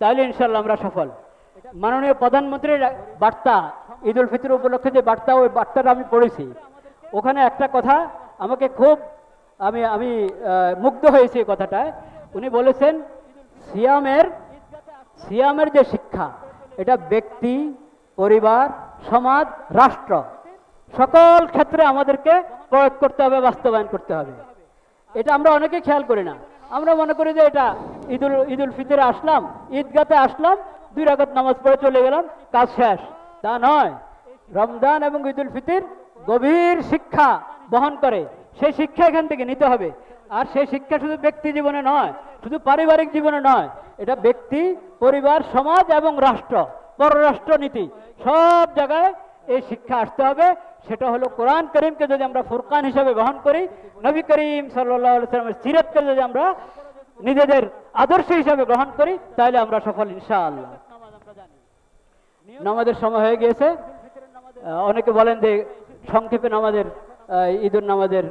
তাহলে ইনশাল্লাহ আমরা সফল। মাননীয় প্রধানমন্ত্রীর বার্তা, ঈদ উল ফিতর উপলক্ষে যে বার্তা, ওই বার্তাটা আমি পড়েছি। ওখানে একটা কথা আমাকে খুব আমি আমি মুগ্ধ হয়েছি এই কথাটায়। উনি বলেছেন সিয়ামের সিয়ামের যে শিক্ষা, এটা ব্যক্তি, পরিবার, সমাজ, রাষ্ট্র সকল ক্ষেত্রে আমাদেরকে প্রয়োগ করতে হবে, বাস্তবায়ন করতে হবে। এটা আমরা অনেকে খেয়াল করি না। আমরা মনে করি যে এটা ঈদুল ফিতরে আসলাম, ঈদগাতে আসলাম, 2 রাকাত নামাজ পড়ে চলে গেলাম, কাজ শেষ। তা নয়। রমজান এবং ঈদুল ফিতর গভীর শিক্ষা বহন করে। সেই শিক্ষা এখান থেকে নিতে হবে। আর সেই শিক্ষা শুধু ব্যক্তি জীবনে নয়, শুধু পারিবারিক জীবনে নয়, এটা ব্যক্তি, পরিবার, সমাজ এবং রাষ্ট্র, পররাষ্ট্র নীতি, সব জায়গায় এই শিক্ষা আসতে হবে। সেটা হলো কোরআন করিমকে যদি আমরা ফুরকান হিসাবে গ্রহণ করি, নবী করিম সাল্লাল্লাহু আলাইহি ওয়াসাল্লামের সিরাতকে যদি আমরা নিজেদের আদর্শ হিসাবে গ্রহণ করি, তাহলে আমরা সফল ইনশাআল্লাহ। নামাজের সময় হয়ে গিয়েছে। অনেকে বলেন যে সংক্ষেপে নামাজের ঈদের নামাজের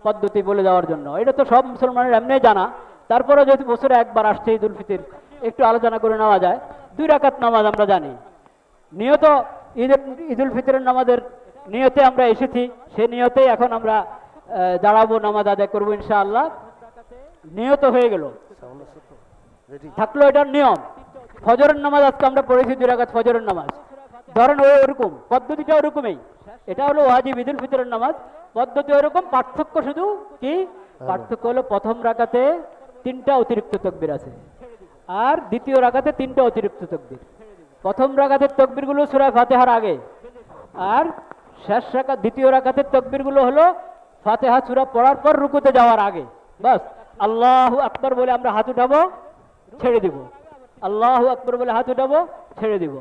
পদ্ধতি বলে দেওয়ার জন্য। এটা তো সব মুসলমানের এমনি জানা। তারপরে যেহেতু বছরে একবার আসছে ঈদুল ফিতর, একটু আলোচনা করে নেওয়া যায়। 2 রাকাত নামাজ আমরা জানি। নিয়ত ঈদুল ফিতরের নামাজের নিয়তে আমরা এসেছি, সে নিয়তেই এখন আমরা দাঁড়াবো, নামাজ আদায় করবো ইনশাআল্লাহ। নিয়ত হয়ে গেল, থাকলো এটার নিয়ম। ফজরের নামাজ আজকে আমরা পড়েছি 2 রাকাত ফজরের নামাজ। ধরেন ওরকম পদ্ধতিটা ওরকমই। এটা হলো ওয়াজিব ঈদুল ফিতরের নামাজ, পদ্ধতি ওরকম। পার্থক্য শুধু কি? পার্থক্য হলো প্রথম রাকাতে 3টা অতিরিক্ত তাকবীর আছে, আর দ্বিতীয় রাকাতে 3টা অতিরিক্ত তাকবীর। প্রথম রাকাতের তাকবীরগুলো সূরা ফাতিহার আগে, আর শেষ রাকাত দ্বিতীয় রাকাতের তাকবীরগুলো হলো ফাতিহা সূরা পড়ার পর রুকুতে যাওয়ার আগে। বাস আল্লাহু আকবার বলে আমরা হাত উঠাবো, ছেড়ে দিব। আল্লাহু আকবার বলে হাত উঠাবো, ছেড়ে দিব।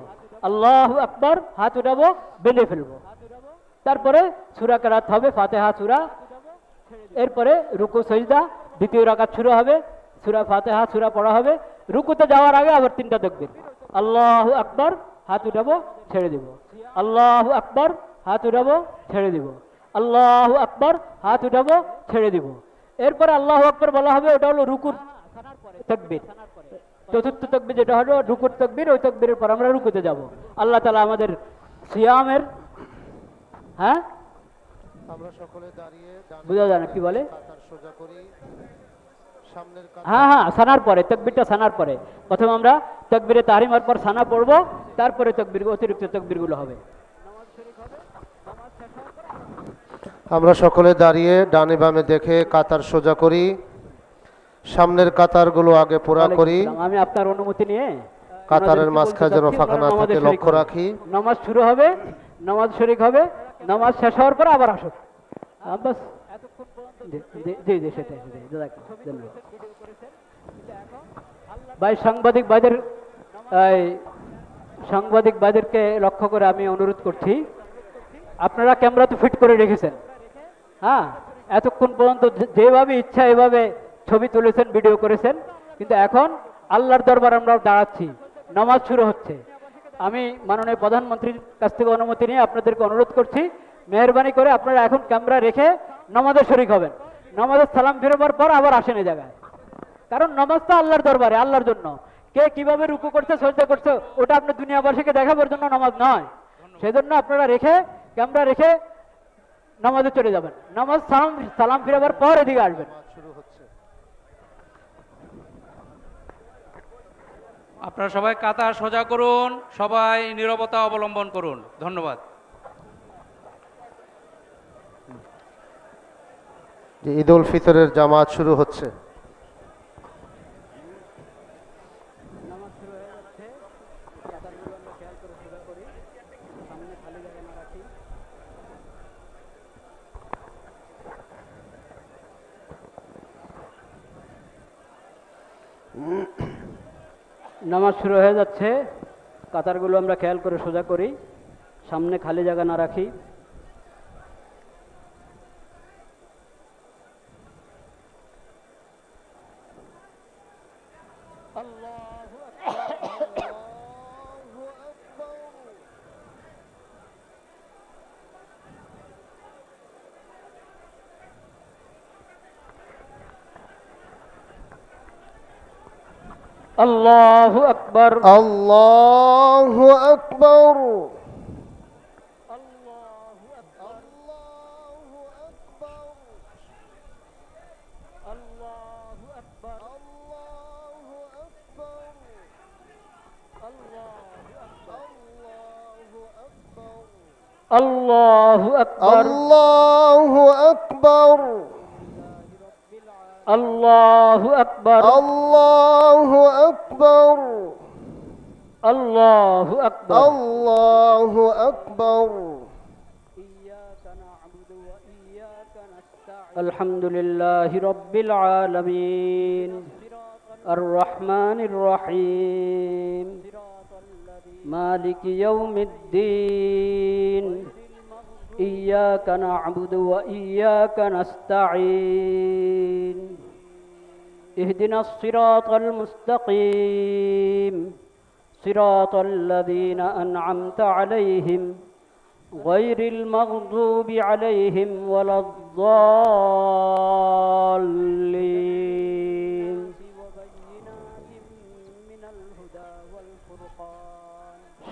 আল্লাহু আকবার, হাত উঠাবো, বেঁধে ফেলবো। তারপরে সূরা কেরাত হবে, ফাতিহা সূরা। এরপরে রুকু সাজদা, দ্বিতীয় রাকাত শুরু হবে, সূরা ফাতিহা সূরা পড়া হবে। রুকুতে যাওয়ার আগে আবার 3টা তাকবীর। আল্লাহু আকবার, হাত উঠাবো, ছেড়ে দিব। আল্লাহু আকবার, হাত উঠাবো, ছেড়ে দিব। আল্লাহু আকবার, হাত উঠাবো, ছেড়ে দিব। এরপরে আল্লাহু আকবার বলা হবে, ওটা হলো রুকুর তাকবীর। চতুর্থ তাকবীর যেটা হলো রুকুর তাকবীর, ওই তাকবীরের পর আমরা রুকুতে যাব। আল্লাহ তাআলা আমাদের সিয়ামের, হ্যাঁ আমরা সকলে দাঁড়িয়ে বুঝা যায় না কি বলে, কাতার সোজা করি, সামনের হ্যাঁ হ্যাঁ, সানার পরে, তাকবীরটা সানার পরে। প্রথমে আমরা তাকবীরে তাহরিমার পর সানা পড়বো, তারপরে তাকবীর অতিরিক্ত তাকবীরগুলো হবে। আমরা সকলে দাঁড়িয়ে ডানে বামে দেখে কাতার সোজা করি, সামনের কাতারগুলো আগে পুরা করি। আমি আপনার অনুমতি নিয়ে কাতারের মাঝখানে যেন ফাঁকা না থাকে লক্ষ্য রাখি। নামাজ শুরু হবে, নামাজ শরীক হবে, নামাজ শেষ হওয়ার পর আবার আসুন। বাস, জি জি, সেটাই ভাই। সাংবাদিক ভাইদেরকে লক্ষ্য করে আমি অনুরোধ করছি, আপনারা ক্যামেরা তো ফিট করে রেখেছেন, হ্যাঁ, এতক্ষণ পর্যন্ত যেভাবে ইচ্ছা এভাবে ছবি তুলেছেন, ভিডিও করেছেন, কিন্তু এখন আল্লাহর দরবার আমরা দাঁড়াচ্ছি, নামাজ শুরু হচ্ছে। আমি মাননীয় প্রধানমন্ত্রীর কাছ থেকে অনুমতি নিয়ে আপনাদেরকে অনুরোধ করছি, মেহরবানি করে আপনারা এখন ক্যামেরা রেখে নামাজে শরীক হবেন। নামাজের সালাম ফেরবার পর আবার আসেন এই জায়গায়, কারণ নামাজ তো আল্লাহর দরবারে, আল্লাহর জন্য। কে কিভাবে রুকু করছে, সজদা করছে, ওটা আপনি দুনিয়াবাসীকে দেখাবার জন্য নামাজ নয়। সেজন্য আপনারা রেখে, ক্যামেরা রেখে নামাজে চলে যাবেন। নামাজ সালাম ফিরাবার পর এদিকে আসবেন। আপনারা সবাই কাতার সোজা করুন, সবাই নীরবতা অবলম্বন করুন। ধন্যবাদ। ঈদ উল ফিতরের জামাত শুরু হচ্ছে। নামাজ শুরু হয়ে যাচ্ছে, কাতারগুলো আমরা খেয়াল করে সোজা করি, সামনে খালি জায়গা না রাখি। الله أكبر الله أكبر الله أكبر الله أكبر الله أكبر الله أكبر الله أكبر الله أكبر إياك نعبد وإياك نستعين الحمد لله رب العالمين الرحمن الرحيم مالك يوم الدين إياك نعبد وإياك نستعين اهدنا الصراط المستقيم صراط الذين أنعمت عليهم غير المغضوب عليهم ولا الضالين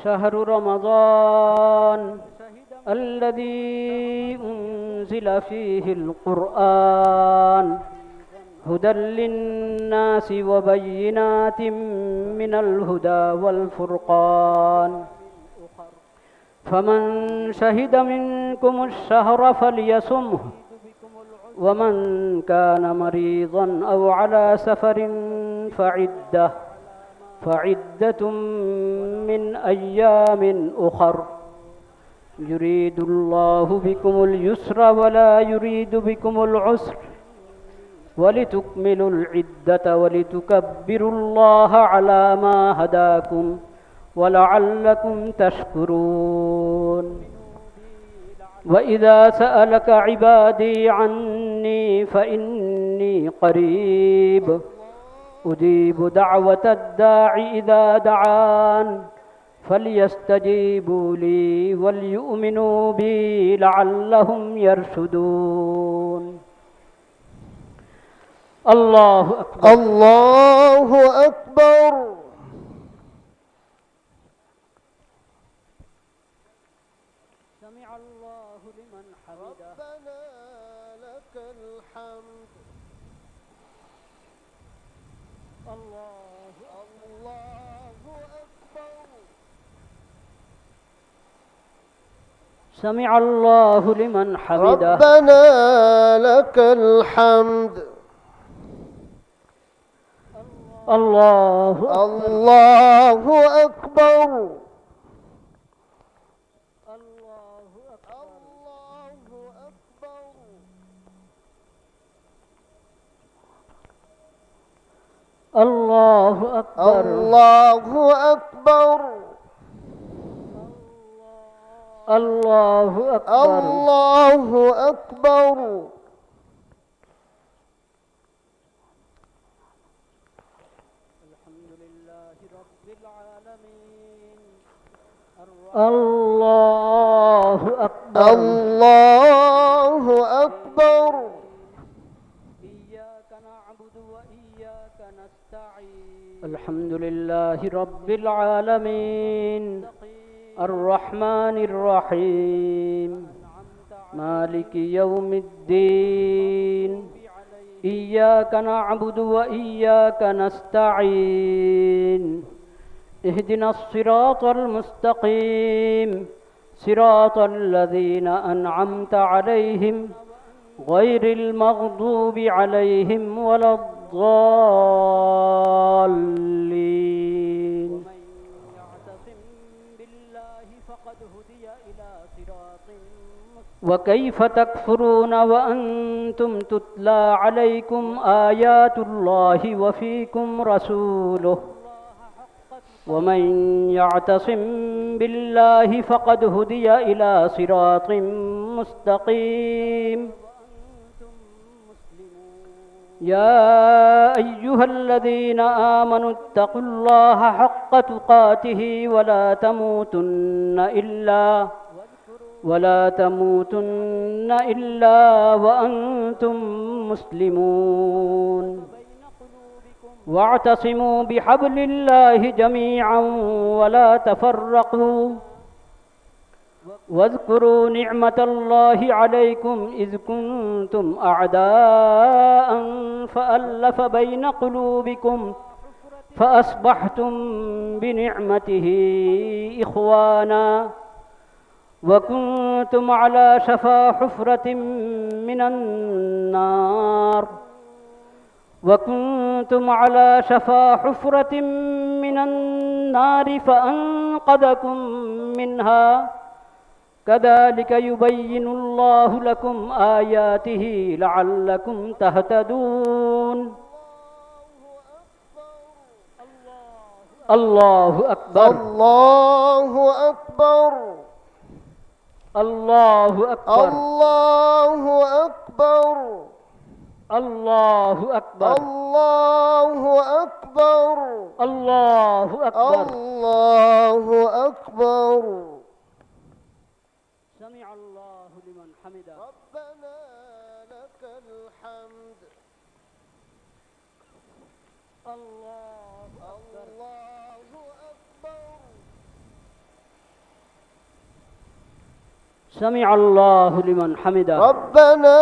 شهر رمضان الذي أنزل فيه القرآن هدى للناس وبينات من الهدى والفرقان فمن شهد منكم الشهر فليصمه ومن كان مريضا أو على سفر فعدة من أيام أخر يريد الله بكم اليسر ولا يريد بكم العسر ولتكملوا العدة ولتكبروا الله على ما هداكم ولعلكم تشكرون وإذا سألك عبادي عني فإني قريب أجيب دعوة الداع إذا دعان فليستجيبوا لي وليؤمنوا بي لعلهم يرشدون الله أكبر الله أكبر سمع الله لمن حمده ربنا لك الحمد الله أكبر سمع الله لمن حمده ربنا لك الحمد الله الله أكبر الله أكبر الله أكبر الله أكبر الله أكبر الحمد لله رب العالمين الله أكبر الله أكبر إياك نعبد وإياك نستعين الحمد لله رب العالمين الرحمن الرحيم مالك يوم الدين إياك نعبد وإياك نستعين اهدنا الصراط المستقيم صراط الذين أنعمت عليهم غير المغضوب عليهم ولا الضالين وكيف تكفرون وأنتم تتلى عليكم آيات الله وفيكم رسوله ومن يعتصم بالله فقد هدي إلى صراط مستقيم يا أيها الذين آمنوا اتقوا الله حق تقاته ولا تموتن إلا وأنتم مسلمون واعتصموا بحبل الله جميعا ولا تفرقوا واذكروا نعمة الله عليكم إذ كنتم أعداء فألف بين قلوبكم فأصبحتم بنعمته إخوانا وكنتم على شفا حفرة من النار فأنقذكم منها كذلك يبين الله لكم آياته لعلكم تهتدون الله أكبر الله أكبر الله أكبر الله أكبر الله أكبر الله أكبر الله أكبر الله أكبر سمع الله لمن حمده ربنا لك الحمد الله أكبر الله أكبر سمع الله لمن حمده ربنا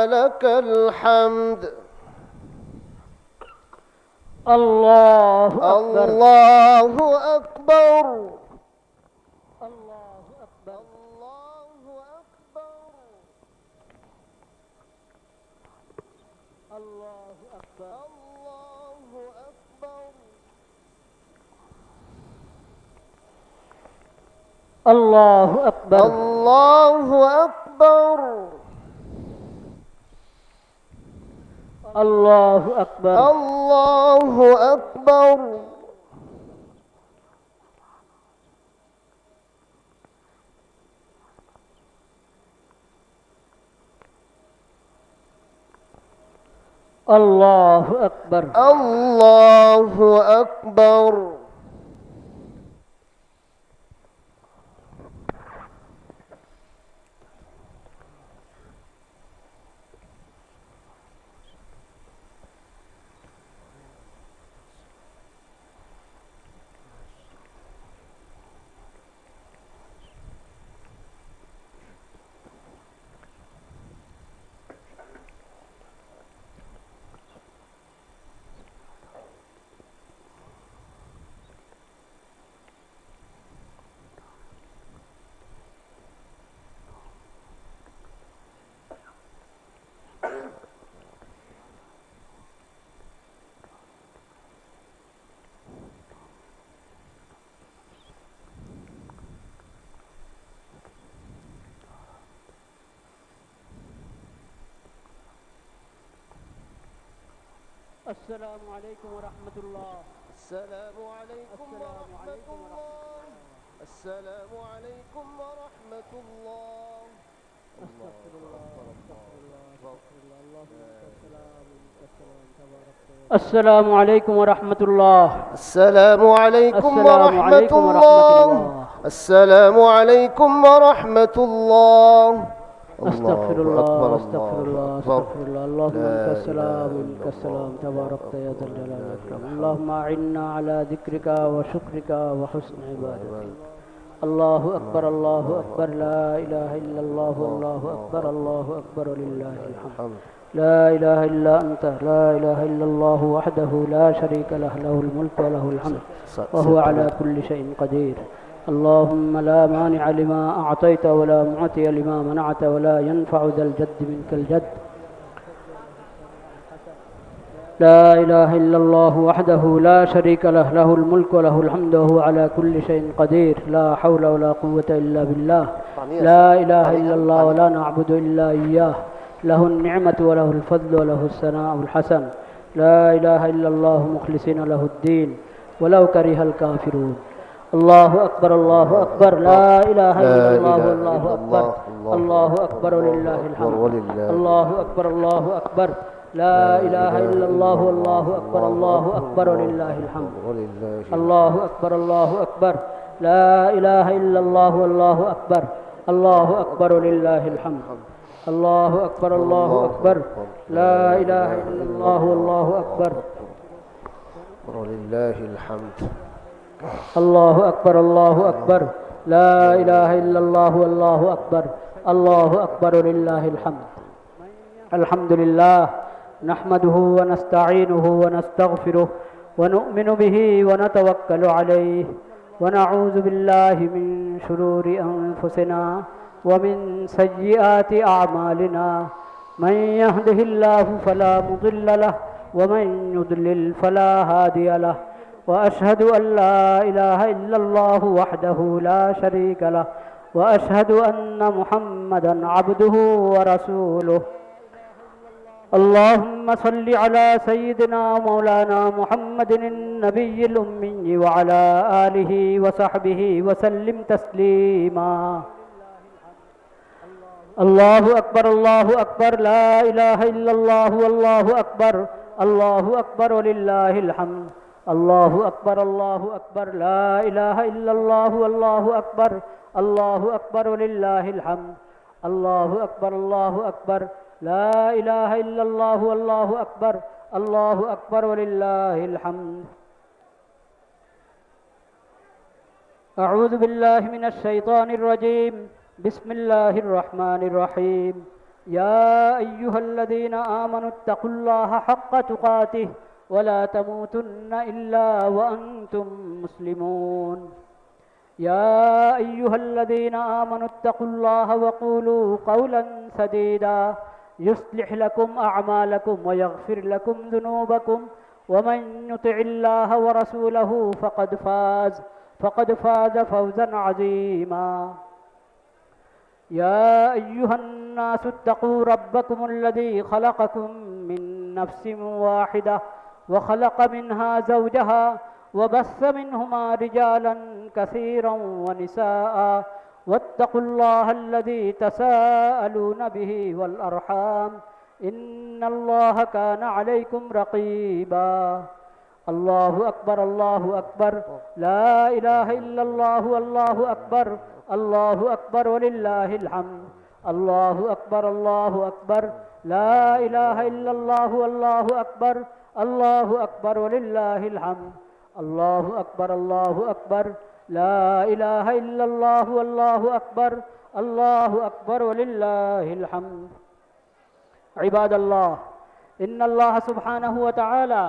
لك الحمد الله أكبر الله أكبر الله أكبر الله أكبر الله أكبر الله أكبر الله أكبر الله أكبر الله أكبر الله أكبر الله أكبر الله أكبر السلام عليكم ورحمة الله السلام عليكم ورحمة الله السلام عليكم ورحمة الله أستغفر الله أستغفر الله أستغفر الله اللهم أنت السلام ومنك السلام تبارك السلام عليكم ورحمة الله السلام عليكم السلام ورحمة عليكم ورحمة الله الله. السلام عليكم ورحمة الله أستغفر الله أكبر، أستغفر الله أستغفر الله اللهم أنت السلام ومنك السلام تباركت يا ذا الجلال والإكرام اللهم أعنا على ذكرك وشكرك وحسن عبادتك الله أكبر الله أكبر لا إله إلا الله الله أكبر الله أكبر ولله الحمد لا إله إلا أنت لا إله إلا الله وحده لا شريك له له الملك وله الحمد وهو على كل شيء قدير اللهم لا مانع لما أعطيت ولا معطي لما منعت ولا ينفع ذا الجد منك الجد لا إله إلا الله وحده لا شريك له له الملك وله الحمد وهو على كل شيء قدير لا حول ولا قوة إلا بالله لا إله إلا الله ولا نعبد إلا إياه له النعمة وله الفضل وله الثناء الحسن لا إله إلا الله مخلصين له الدين ولو كره الكافرون الله أكبر الله أكبر لا إله إلا الله والله أكبر الله أكبر ولله الحمد الله أكبر الله أكبر لا إله إلا الله والله أكبر الله أكبر ولله الحمد الله أكبر الله أكبر لا إله إلا الله والله أكبر الله أكبر ولله الحمد الله أكبر الله أكبر لا إله إلا الله والله أكبر ولله الحمد. الله أكبر الله أكبر لا إله إلا الله والله أكبر الله أكبر ولله الحمد. الحمد لله نحمده ونستعينه ونستغفره ونؤمن به ونتوكل عليه ونعوذ بالله من شرور أنفسنا ومن سيئات أعمالنا من يهده الله فلا مضل له ومن يضلل فلا هادي له وأشهد أن لا إله إلا الله وحده لا شريك له وأشهد أن محمدا عبده ورسوله. اللهم صل على سيدنا مولانا محمد النبي الأمي وعلى آله وصحبه وسلم تسليما. الله أكبر الله أكبر لا إله إلا الله والله أكبر الله أكبر ولله الحمد. الله أكبر الله أكبر لا إله إلا الله والله أكبر الله أكبر ولله الحمد. الله أكبر الله أكبر لا إله إلا الله والله أكبر الله أكبر ولله الحمد. أعوذ بالله من الشيطان الرجيم. بسم الله الرحمن الرحيم. يا أيها الذين آمنوا اتقوا الله حق تقاته ولا تموتن إلا وأنتم مسلمون. يا أيها الذين آمنوا اتقوا الله وقولوا قولا سديدا يصلح لكم أعمالكم ويغفر لكم ذنوبكم ومن يطع الله ورسوله فقد فاز فوزا عظيما. يا أيها الناس اتقوا ربكم الذي خلقكم من نفس واحدة وخلق منها زوجها وبث منهما رجالا كثيرا ونساء واتقوا الله الذي تساءلون به والأرحام إن الله كان عليكم رقيبا. الله أكبر الله أكبر لا إله إلا الله والله أكبر الله أكبر ولله الحمد. الله أكبر الله أكبر لا إله إلا الله والله أكبر الله أكبر ولله الحمد. الله أكبر الله أكبر لا إله إلا الله والله أكبر الله أكبر ولله الحمد. عباد الله إن الله سبحانه وتعالى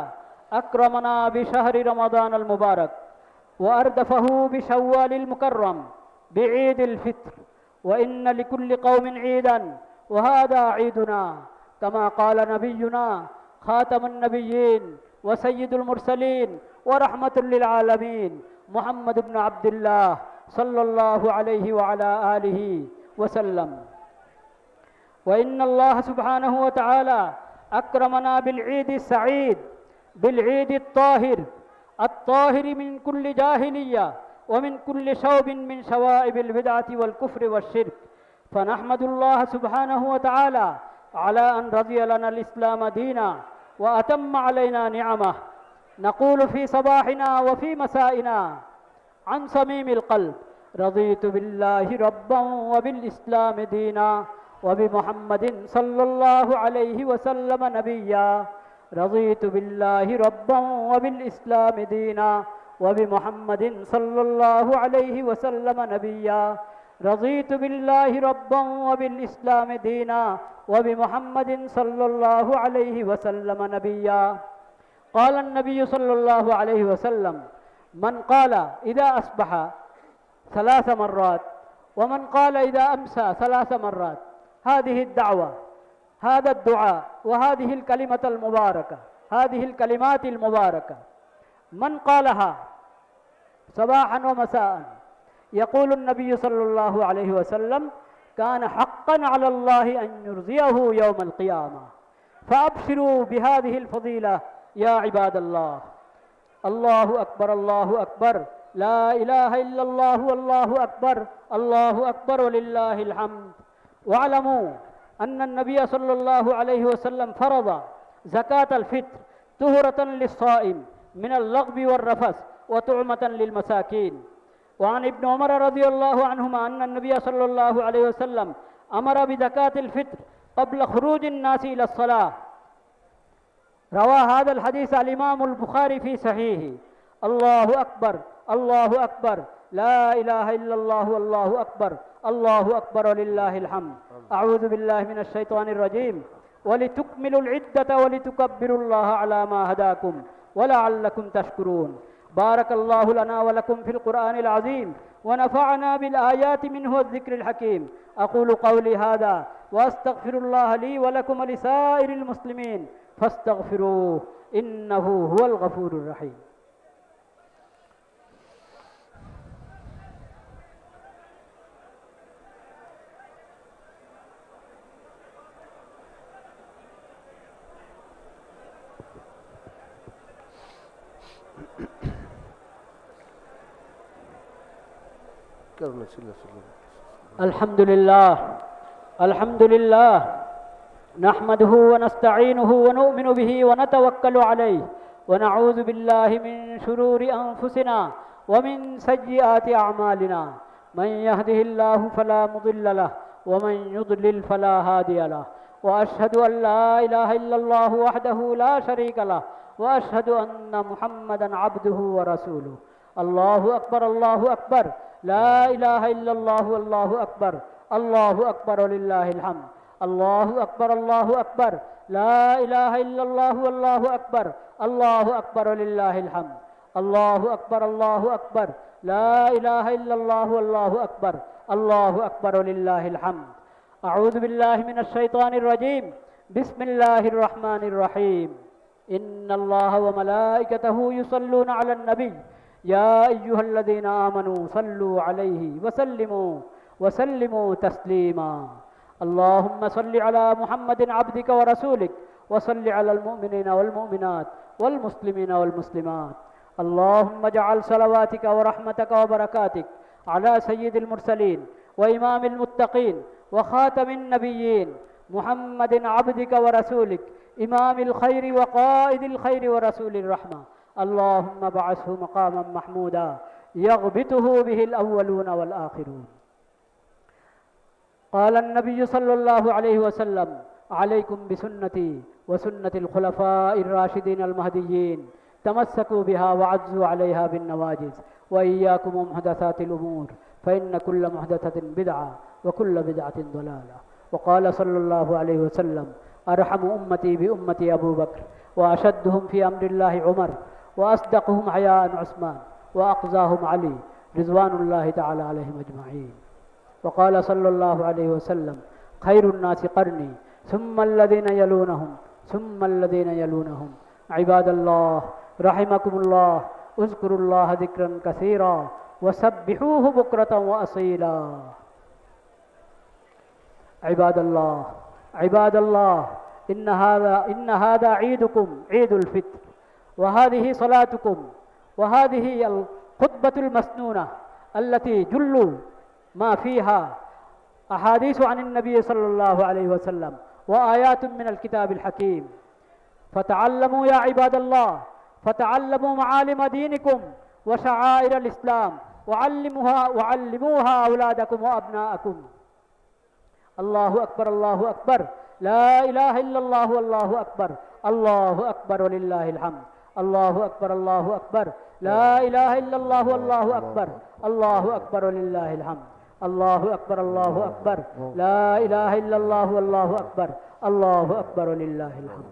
أكرمنا بشهر رمضان المبارك وأردفه بشوال المكرم بعيد الفطر وإن لكل قوم عيدا وهذا عيدنا كما قال نبينا خاتم النبيين وسيد المرسلين ورحمة للعالمين محمد بن عبد الله صلى الله عليه وعلى آله وسلم. وإن الله سبحانه وتعالى أكرمنا بالعيد السعيد بالعيد الطاهر من كل جاهلية ومن كل شوب من شوائب البدعة والكفر والشرك. فنحمد الله سبحانه وتعالى على أن رضي لنا الإسلام دينا وأتم علينا نعمه. نقول في صباحنا وفي مسائنا عن صميم القلب رضيت بالله ربا وبالإسلام دينا وبمحمد صلى الله عليه وسلم نبيا. رضيت بالله ربا وبالإسلام دينا وبمحمد صلى الله عليه وسلم نبيا. رضيت بالله ربا وبالإسلام دينا وبمحمد صلى الله عليه وسلم نبيا. قال النبي صلى الله عليه وسلم من قال إذا أصبح 3 مرات ومن قال إذا أمسى 3 مرات هذه الدعوة هذا الدعاء وهذه الكلمة المباركة هذه الكلمات المباركة من قالها صباحا ومساء يقول النبي صلى الله عليه وسلم كان حقا على الله أن يرضيه يوم القيامة. فأبشروا بهذه الفضيلة يا عباد الله. الله أكبر الله أكبر لا إله إلا الله والله أكبر الله أكبر ولله الحمد. واعلموا أن النبي صلى الله عليه وسلم فرض زكاة الفطر طهرة للصائم من اللغو والرفث وطعمة للمساكين. وعن ابن عمر رضي الله عنهما أن النبي صلى الله عليه وسلم أمر بزكاة الفطر قبل خروج الناس إلى الصلاة روى هذا الحديث الإمام البخاري في صحيحه. الله أكبر الله أكبر لا إله إلا الله والله أكبر الله أكبر ولله الحمد. أعوذ بالله من الشيطان الرجيم. ولتكملوا العدة ولتكبروا الله على ما هداكم ولعلكم تشكرون. بارك الله لنا ولكم في القرآن العظيم ونفعنا بالآيات منه والذكر الحكيم. أقول قولي هذا وأستغفر الله لي ولكم ولسائر المسلمين فاستغفروه إنه هو الغفور الرحيم. الحمد لله الحمد لله نحمده ونستعينه ونؤمن به ونتوكل عليه ونعوذ بالله من شرور أنفسنا ومن سيئات أعمالنا. من يهده الله فلا مضل له ومن يضلل فلا هادي له. وأشهد أن لا إله إلا الله وحده لا شريك له وأشهد أن محمدا عبده ورسوله. الله أكبر الله أكبر لا إله إلا الله والله أكبر الله أكبر ولله الحمد. الله أكبر الله أكبر لا إله إلا الله والله أكبر الله أكبر ولله الحمد. الله أكبر الله أكبر لا إله إلا الله والله أكبر الله أكبر ولله الحمد. أعوذ بالله من الشيطان الرجيم. بسم الله الرحمن الرحيم. إن الله وملائكته يصلون على النبي يا أيها الذين آمنوا صلوا عليه وسلموا تسليما. اللهم صل على محمد عبدك ورسولك وصل على المؤمنين والمؤمنات والمسلمين والمسلمات. اللهم اجعل صلواتك ورحمتك وبركاتك على سيد المرسلين وإمام المتقين وخاتم النبيين محمد عبدك ورسولك إمام الخير وقائد الخير ورسول الرحمة. اللهم ابعثه مقاما محمودا يغبطه به الأولون والآخرون. قال النبي صلى الله عليه وسلم عليكم بسنتي وسنة الخلفاء الراشدين المهديين تمسكوا بها وعزوا عليها بالنواجذ وإياكم محدثات الأمور فإن كل محدثة بدعة وكل بدعة ضلالة. وقال صلى الله عليه وسلم أرحم أمتي بأمتي أبو بكر وأشدهم في أمر الله عمر وأصدقهم حياء عثمان وأقزاهم علي رضوان الله تعالى عليهم أجمعين. وقال صلى الله عليه وسلم خير الناس قرني ثم الذين يلونهم ثم الذين يلونهم. عباد الله رحمكم الله اذكروا الله ذكرا كثيرا وسبحوه بكرة وأصيلا. عباد الله إن هذا عيدكم عيد الفطر وهذه صلاتكم وهذه الخطبة المسنونة التي جل ما فيها أحاديث عن النبي صلى الله عليه وسلم وآيات من الكتاب الحكيم. فتعلموا يا عباد الله فتعلموا معالم دينكم وشعائر الإسلام وعلموها أولادكم وأبناءكم. الله أكبر الله أكبر لا إله إلا الله والله أكبر الله أكبر ولله الحمد. الله أكبر الله أكبر لا إله إلا الله والله أكبر الله أكبر ولله الحمد. الله أكبر الله أكبر لا إله إلا الله والله أكبر الله أكبر ولله الحمد.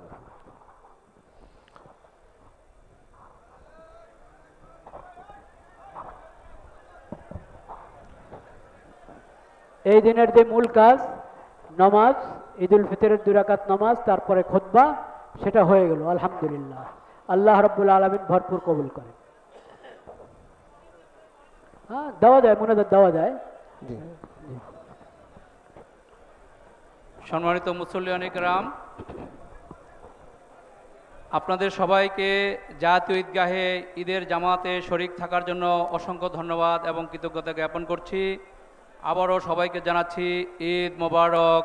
এই দিনের যে মূল কাজ নামাজ, ঈদুল ফিতরের 2 রাকাত নামাজ, তারপরে খুতবা, সেটা হয়ে গেল আলহামদুলিল্লাহ। আল্লাহ রাব্বুল আলামিন ভরপুর কবুল করেন। হ্যাঁ, দেওয়া যায়, মুনাজাত দেওয়া যায়। সম্মানিত মুসল্লিয়ান ইকরাম, আপনাদের সবাইকে জাতীয় ঈদগাহে ঈদের জামাতে শরীক থাকার জন্য অসংখ্য ধন্যবাদ এবং কৃতজ্ঞতা জ্ঞাপন করছি। আবারও সবাইকে জানাচ্ছি ঈদ মোবারক,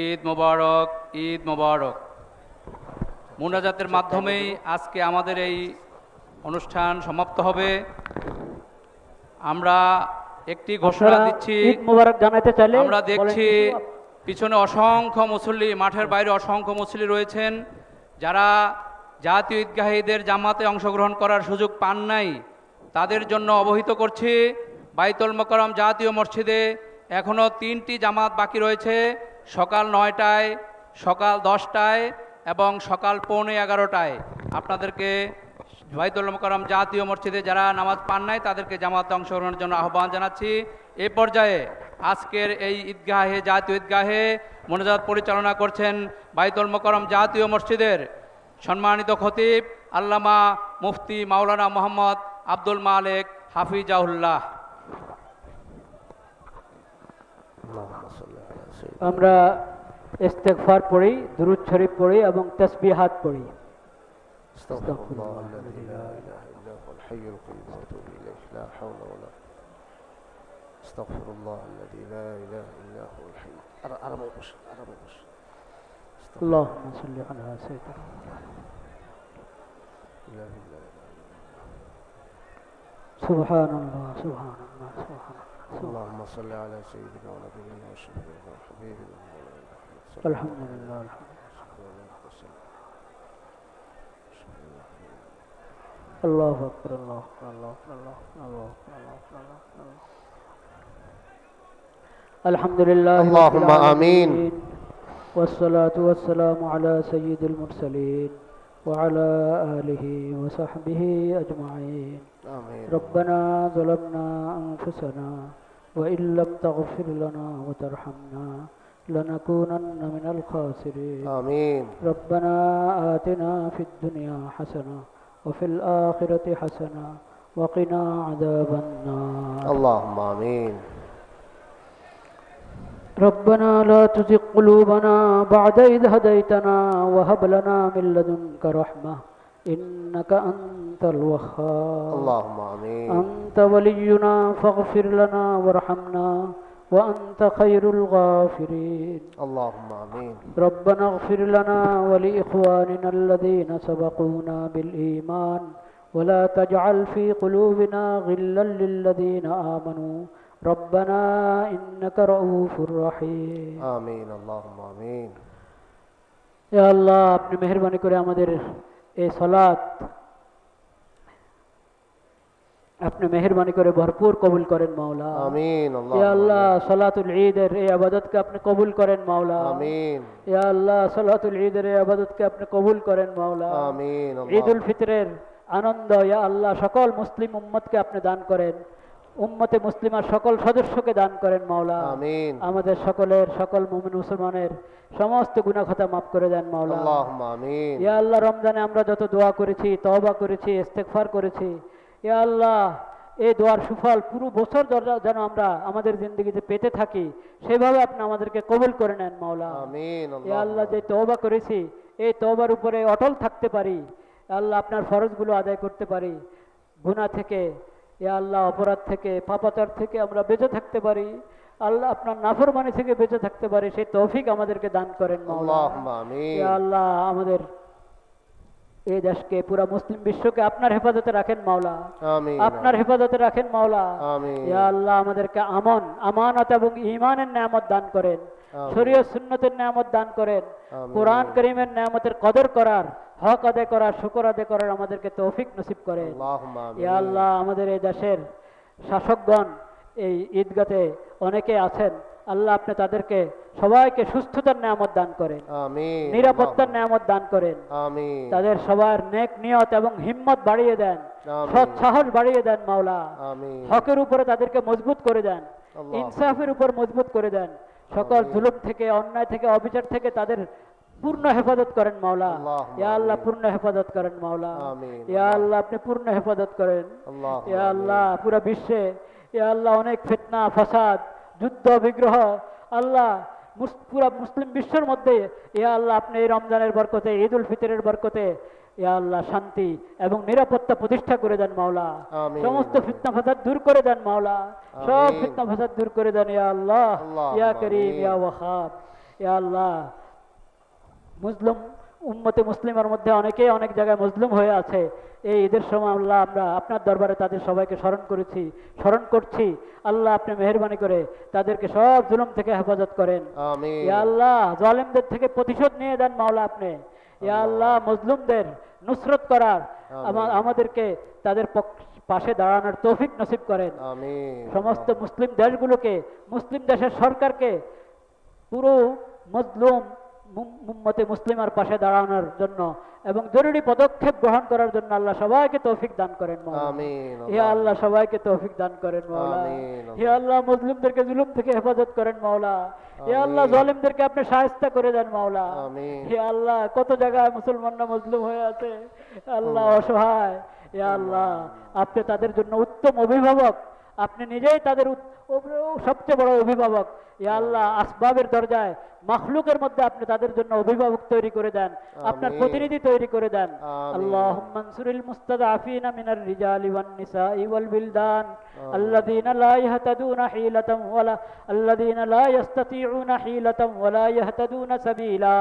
ঈদ মোবারক, ঈদ মোবারক। মুনাজাতের মাধ্যমেই আজকে আমাদের এই অনুষ্ঠান সমাপ্ত হবে। আমরা একটি ঘোষণা দিচ্ছি, ঈদ মোবারক জানাতে চাইলে আমরা দেখছি পিছনে অসংখ্য মুসল্লি, মাঠের বাইরে অসংখ্য মুসল্লি রয়েছেন, যারা জাতীয় ঈদগাহে ঈদের জামাতে অংশগ্রহণ করার সুযোগ পান নাই, তাদের জন্য অবহিত করছি বাইতুল মোকাররম জাতীয় মসজিদে এখনও 3টি জামাত বাকি রয়েছে। সকাল 9টায়, সকাল 10টায় এবং সকাল 11:15টায়। আপনাদেরকে বাইতুল মোকাররম জাতীয় মসজিদে যারা নামাজ পান নাই তাদেরকে জামাতে অংশগ্রহণের জন্য আহ্বান জানাচ্ছি। এ পর্যায়ে আজকের এই ঈদগাহে, জাতীয় ঈদগাহে মোনাজাত পরিচালনা করছেন বাইতুল মোকাররম জাতীয় মসজিদের সম্মানিত খতিব আল্লামা মুফতি মাওলানা মোহাম্মদ আব্দুল মালেক হাফিজাহুল্লাহ। আমরা ইস্তেগফার পড়ি, দুরূদ শরীফ পড়ি এবং তাসবিহাত পড়ি। আস্তাগফিরুল্লাহ আল্লাযী লা ইলাহা ইল্লা হুয়াল হাইয়ুল কাইয়্যুম ওয়া আতুবু ইলাইহি লা হাওলা ওয়া লা আস্তাগফিরুল্লাহ আল্লাযী লা ইলাহা ইল্লা হুয়াল হাইয়্যুল আরামে বস। আল্লাহুম্মা সাল্লি আলা সাইয়্যিদিনা সুবহানাল্লাহ সুবহানাল্লাহ সুবহানাল্লাহ। اللهم صل على سيدنا ونبينا وشفيعنا وحبيبنا আলহামদুলিল্লাহ আল্লাহু আকবার আল্লাহু আকবার আল্লাহু আকবার আলহামদুলিল্লাহ اللهم آمين والصلاة والسلام على سيد المرسلين وعلى آله وصحبه أجمعين. آمين. ربنا ظلمنا أنفسنا وإن لم تغفر لنا وترحمنا لنكونن من الخاسرين. آمين. ربنا آتنا في الدنيا حسنة وفي الآخرة حسنة وقنا عذاب النار. اللهم آمين. ربنا لا تزغ قلوبنا بعد إذ هديتنا وهب لنا من لدنك رحمة إنك أنت الوهاب. اللهم آمين. أنت ولينا فاغفر لنا وارحمنا وأنت خير الغافرين. اللهم آمين. ربنا اغفر لنا ولإخواننا الذين سبقونا بالإيمان ولا تجعل في قلوبنا غلا للذين آمنوا ربنا إنك رؤوف رحيم. آمين. اللهم آمين. يا الله আপনি মেহেরবানি করে আমাদের এই সালাত আপনি মেহেরবানি করে ভরপুর কবুল করেন মাওলা। آمين. ইয়া আল্লাহ اللهم সালাতুল ঈদের এই ইবাদতকে আপনি কবুল করেন মাওলা। آمين. ইয়া আল্লাহ সালাতুল ঈদের এই ইবাদতকে আপনি কবুল করেন মাওলা। آمين. ঈদুল ফিতরের আনন্দ ইয়া আল্লাহ সকল মুসলিম উম্মতকে আপনি দান করেন, উম্মতে মুসলিমার সকল সদস্যকে দান করেন মাওলা। آمين. আমাদের সকলের, সকল মুমিন মুসলমানের সমস্ত গুনাহ খাতা মাফ করে দেন মাওলা। اللهم آمين. ইয়া আল্লাহ রমজানে আমরা যত দোয়া করেছি, তওবা করেছি, ইস্তেগফার করেছি, ইয়া আল্লাহ এই দোয়ার সুফল পুরো বছর যেন আমরা আমাদের জিন্দগিতে পেতে থাকি, সেভাবে আপনি আমাদেরকে কবুল করে নেন মাওলা। آمين. ইয়া আল্লাহ যে اللهم তওবা করেছি এই তওবার উপরে অটল থাকতে পারি, আল্লাহ আপনার ফরজগুলো আদায় করতে পারি, গুনাহ থেকে, ইয়া আল্লাহ অপরাধ থেকে, পাপাচার থেকে আমরা বেঁচে থাকতে পারি, আল্লাহ আপনার নাফরমানি থেকে বেঁচে থাকতে পারি, সেই তৌফিক আমাদেরকে দান করেন মাওলা। اللهم آمين. ইয়া আল্লাহ আমাদের এই দেশকে, পুরা মুসলিম বিশ্বকে আপনার হেফাজতে রাখেন মাওলা, آمين. আপনার হেফাজতে রাখেন মাওলা। آمين. ইয়া আল্লাহ আমাদেরকে আমানত এবং ঈমানের নিয়ামত দান করেন, آمين. শরীয়ত সুন্নতের নিয়ামত দান করেন, آمين. কোরআন কারীমের নিয়ামতের কদর করার, হক আদায় করার, শুকর আদায় করার আমাদেরকে তৌফিক নসিব করেন। اللهم آمين. ইয়া আল্লাহ আমাদের এই দেশের শাসকগণ এই ঈদগাতে অনেকে আছেন, আল্লাহ আপনি তাদেরকে সবাইকে সুস্থতার নিয়ামত দান করেন, آمين. নিরাপত্তার নিয়ামত দান করেন, آمين. তাদের সবার নেক নিয়ত এবং হিম্মত বাড়িয়ে দেন, আমিন। সৎ সাহস বাড়িয়ে দেন মাওলা। آمين. হকের উপরে তাদেরকে মজবুত করে দেন, আল্লাহ। ইনসাফের উপর মজবুত করে দেন, সকল আমিন। জুলুম থেকে, অন্যায় থেকে, অবিচার থেকে তাদের পূর্ণ হেফাজত করেন মাওলা। আল্লাহুম্মা ইয়া আল্লাহ আমিন। পূর্ণ হেফাজত করেন মাওলা। আমিন। ইয়া আল্লাহ আপনি পূর্ণ হেফাজত করেন। আল্লাহুম্মা ইয়া আমিন। আল্লাহ পুরা বিশ্বে ইয়া আল্লাহ অনেক ফিতনা, ফাসাদ, যুদ্ধ, বিগ্রহ, আল্লাহ পুরা মুসলিম বিশ্বের মধ্যে ইয়া আল্লাহ আপনি এই রমজানের বরকতে, ঈদুল ফিতরের বরকতে ইয়া আল্লাহ শান্তি এবং নিরাপত্তা প্রতিষ্ঠা করে দেন মাওলা। আমিন। সমস্ত ফিতনা ফাসাদ দূর করে দেন মাওলা, সব আমিন। ফিতনা ফাসাদ দূর করে দেন ইয়া আল্লাহ। আল্লাহুম্মা ইয়া করিম আমিন। ইয়া ওয়াহাব। ইয়া আল্লাহ মুসলিম উম্মতে মুসলিমের মধ্যে অনেকেই অনেক জায়গায় মুসলিম হয়ে আছে, এই ঈদের সময় আল্লাহ আমরা আপনার দরবারে তাদের সবাইকে স্মরণ করছি। আল্লাহ আপনি মেহেরবানি করে তাদেরকে সব জুলুম থেকে হেফাজত করেন। آمين. ইয়া আল্লাহ জালেমদের থেকে প্রতিশোধ নিয়ে দেন মাওলা আপনি। ইয়া আল্লাহ মজলুমদের নুসরত করার আমাদেরকে তাদের পাশে দাঁড়ানোর তৌফিক নসিব করেন। আমিন। সমস্ত মুসলিম দেশগুলোকে, মুসলিম দেশের সরকারকে পুরো মজলুম উম্মতে মুসলিমার পাশে দাঁড়ানোর জন্য এবং জরুরি পদক্ষেপ গ্রহণ করার জন্য আল্লাহ সবাইকে তৌফিক দান করেন মাওলা। আমিন। হে আল্লাহ সবাইকে তৌফিক দান করেন মাওলা। আমিন। হে আল্লাহ মুসলিমদেরকে জুলুম থেকে হেফাজত করেন মাওলা। হে আল্লাহ জালিমদেরকে আপনি শায়েস্তা করে দেন মাওলা। আমিন। হে আল্লাহ কত জায়গায় মুসলমানরা মজলুম হয়ে আছে আল্লাহ, অসহায়। হে আল্লাহ আপনি তাদের জন্য উত্তম অভিভাবক, আপনি নিজেই তাদের সবচেয়ে বড় অভিভাবক। ইয়া আল্লাহ আসবাবের দরজায় মাখলুকের মধ্যে আপনি তাদের জন্য অভিভাবক তৈরি করে দেন, আপনার আমিন। প্রতিনিধি তৈরি করে দেন। আমিন। আল্লাহুম্মা আনসুরিল মুস্তাদআফিনা মিনার রিজালি ওয়ান নিসাই ওয়াল বিলদান আল্লাযীনা লা ইয়াহতাদুনা হিলাতাম ওয়ালা আল্লাযীনা লা ইস্তাতিউনা হিলাতাম ওয়ালা ইয়াহতাদুনা সাবিলা।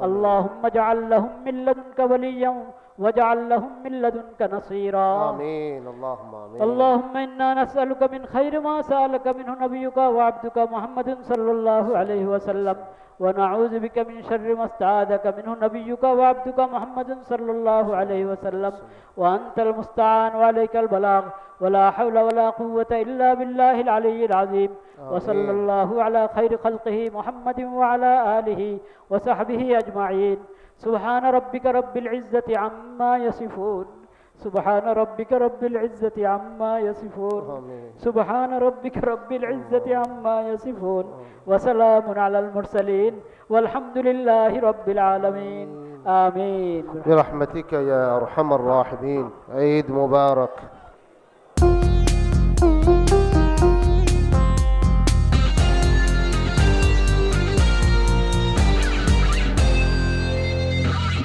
আল্লাহুম্মা জাআল লাহুম মিন লাদুনকা ওয়ালিয়্যান واجعل لهم من لدنك نصيرا. آمين. اللهم آمين. اللهم إنا نسألك من خير ما سألك منه نبيك وعبدك محمد صلى الله عليه وسلم ونعوذ بك من شر ما استعاذك منه نبيك وعبدك محمد صلى الله عليه وسلم وأنت المستعان وعليك البلاغ ولا حول ولا قوة إلا بالله العلي العظيم. وصلى الله على خير خلقه محمد وعلى آله وصحبه أجمعين. سبحان ربك رب العزة عما يصفون. سبحان ربك رب العزة عما يصفون. آمين. سبحان ربك رب العزة عما يصفون وسلام على المرسلين والحمد لله رب العالمين. آمين. برحمتك يا أرحم الراحمين. عيد مبارك.